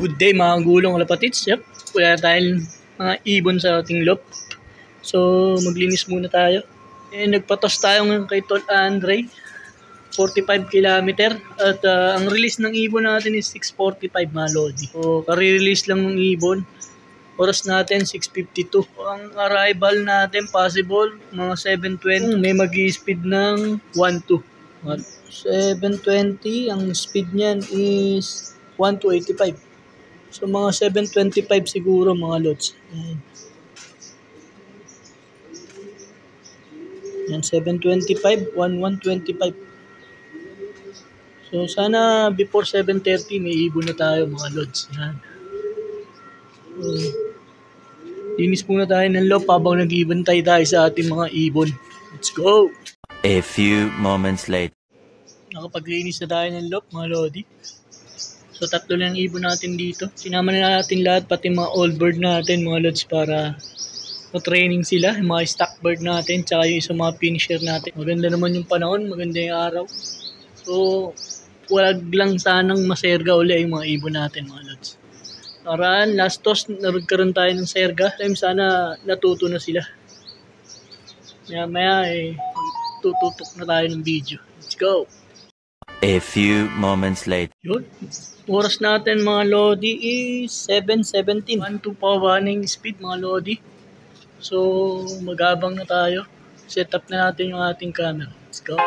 Good day mga gulong kalapatids. Yep, wala tayong mga ibon sa ating loop. So maglinis muna tayo. Nagpatos tayo ngayon kay Tol Andre. 45 km. At ang release ng ibon natin is 6:45 mga lodi. So kare-release lang ng ibon. Oras natin 6:52. Ang arrival natin possible mga 7:20. May mag-i-speed ng 1-2. 7:20. Ang speed niyan is 1-85. So mga 7:25 siguro mga lods. Yan 7:25, 1:25. So sana before 7:30 may ibon na tayo mga lods. Yan. Linis muna tayo ng loop habang nag-ibantay tayo sa ating mga ibon. Let's go! A few moments later. Nakapaglinis na tayo ng loop mga lodi. So tatlo lang ibon natin dito. Sinama na natin lahat pati mga old bird natin mga lods para training sila. Yung mga stock bird natin tsaka yung isang mga finisher natin. Maganda naman yung panahon, maganda yung araw. So wag lang sanang maserga uli yung mga ibon natin mga lods. Paraan, last toss nagkaroon tayo ng serga. Time sana natuto na sila. Maya tututok na tayo ng video. Let's go! A few moments later. Yun. Oras natin mga lodi is 7:17. 1-2 pa running speed mga lodi. So magabang na tayo. Set up na natin yung ating camera. Let's go.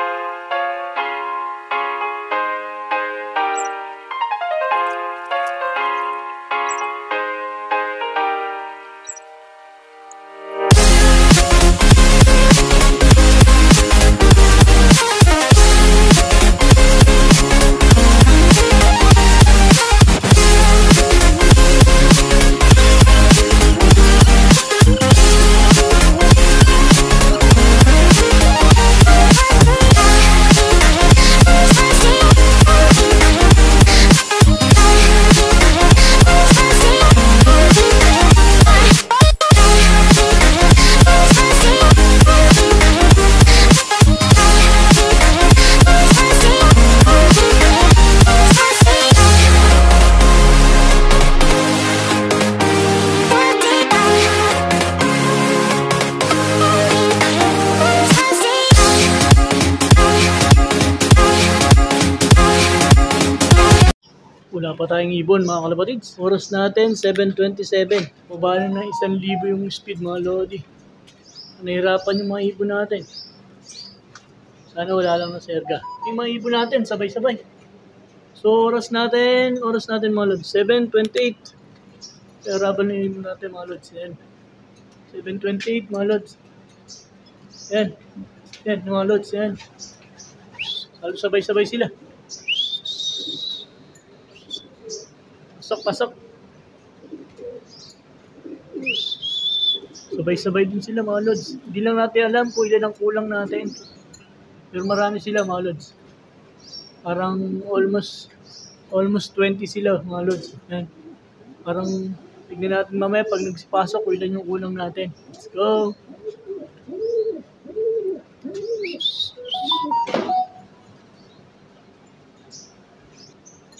Wala pa tayong ibon mga kalapatids. Oras natin 7:27. Baba na ng 1,000 yung speed mga lodi. Nahirapan yung mga ibon natin. Sana wala lang na serga. Yung mga ibon natin sabay-sabay. So oras natin mga lodi 7:28. Nahirapan yung ibon natin mga lodi. 7:28 mga lodi. Yan mga lodi. Yan. Sabay-sabay sila. Pasok. Sabay-sabay din sila mga lods. Hindi lang natin alam kung ilan ang kulang natin. Pero marami sila mga lods. Parang almost 20 sila mga lods. Yan. Parang tignan natin mamaya pag nagsipasok kung ilan yung kulang natin. Let's go!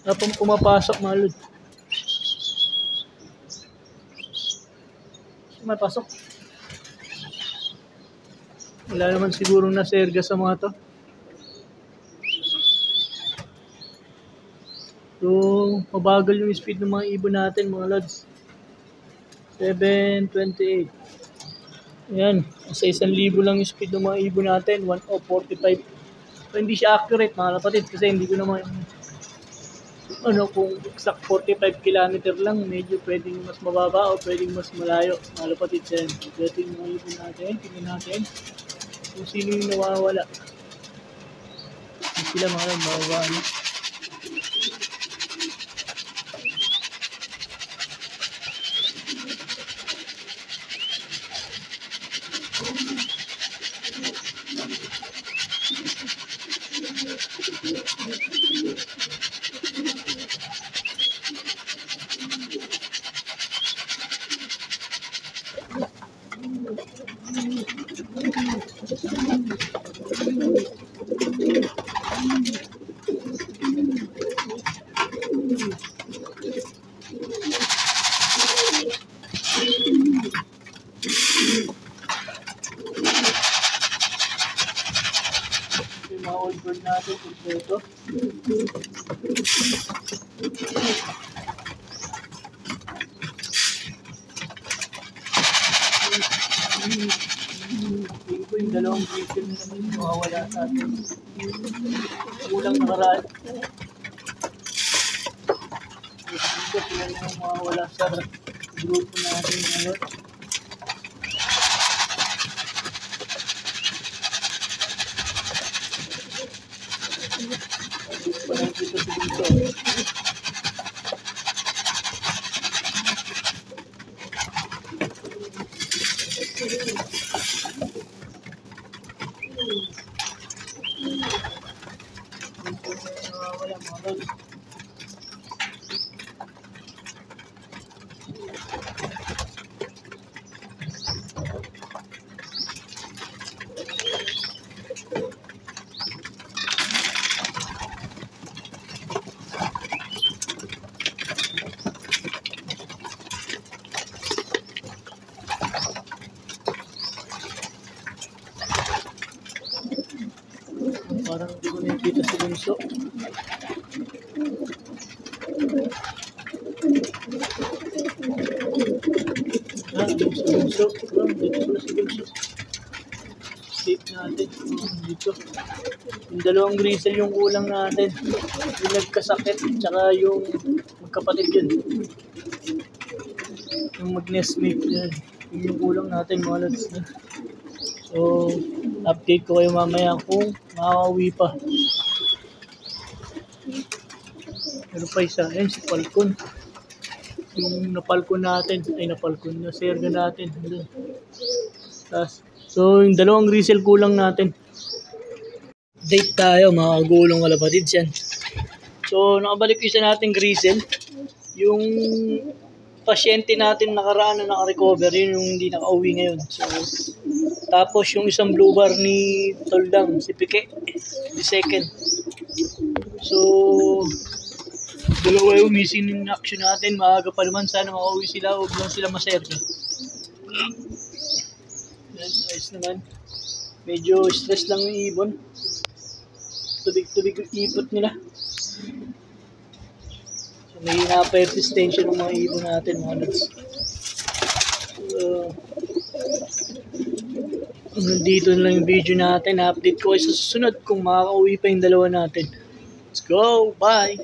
Tapos pumapasok mga lods. May pasok. Wala naman sigurong naserga sa mga to. So, mabagal yung speed ng mga ibon natin mga lods. 7:28. Ayan. Sa 1,000 lang yung speed ng mga ibon natin. 1:45. So, hindi siya accurate mga kapatid kasi hindi ko naman kung exact 45 km lang, medyo pwedeng mas mababa o pwedeng mas malayo. Mga kapatid dyan. Ito yung mga ibon natin. Tingnan natin kung sino yung nawawala. Sila mga mawawala. natin ito. Tingin ko yung dalawang grizzle na naman yung mawawala sa atin. Kulang nakaraan. Ito sila na yung mawawala sa grupo natin ngayon. Parang dito sa dito. Wala mga lods. Parang hindi ko nakikita si Bunso. Si Bunso. Dito pala si Bunso. State natin. Dito. Yung dalawang grizzle yung kulang natin. Yung nagkasakit. Tsaka yung magkapatid yun. Yung mag-nestmate yan. Yung kulang natin mga lads. So, update ko kayo mamaya kung makakauwi pa. Meron pa isa. Ayan, si Falcon. Yung napalcon natin. Ay, napalcon. Naserga natin. So, yung dalawang grizzle kulang natin. Update tayo, mga kagulong kalapatids yan. So, nakabalik isa natin grizzle. Yung pasyente natin nakaraan na naka-recover, yun yung hindi nakauwi ngayon. So, tapos yung isang blue bar ni Toldang, si Pique, the second. So, dalawa yung missing in action natin. Maaga pa naman, sana makauwi sila. Huwag lang sila maserga. Yan, ayos naman. Medyo stress lang yung ibon. Tubig-tubig yung ipot nila. So, may na-persistensya ng mga ibon natin, mga lods. Nandito na lang yung video natin. Update ko ay sa susunod kung makakauwi pa yung dalawa natin. Let's go! Bye!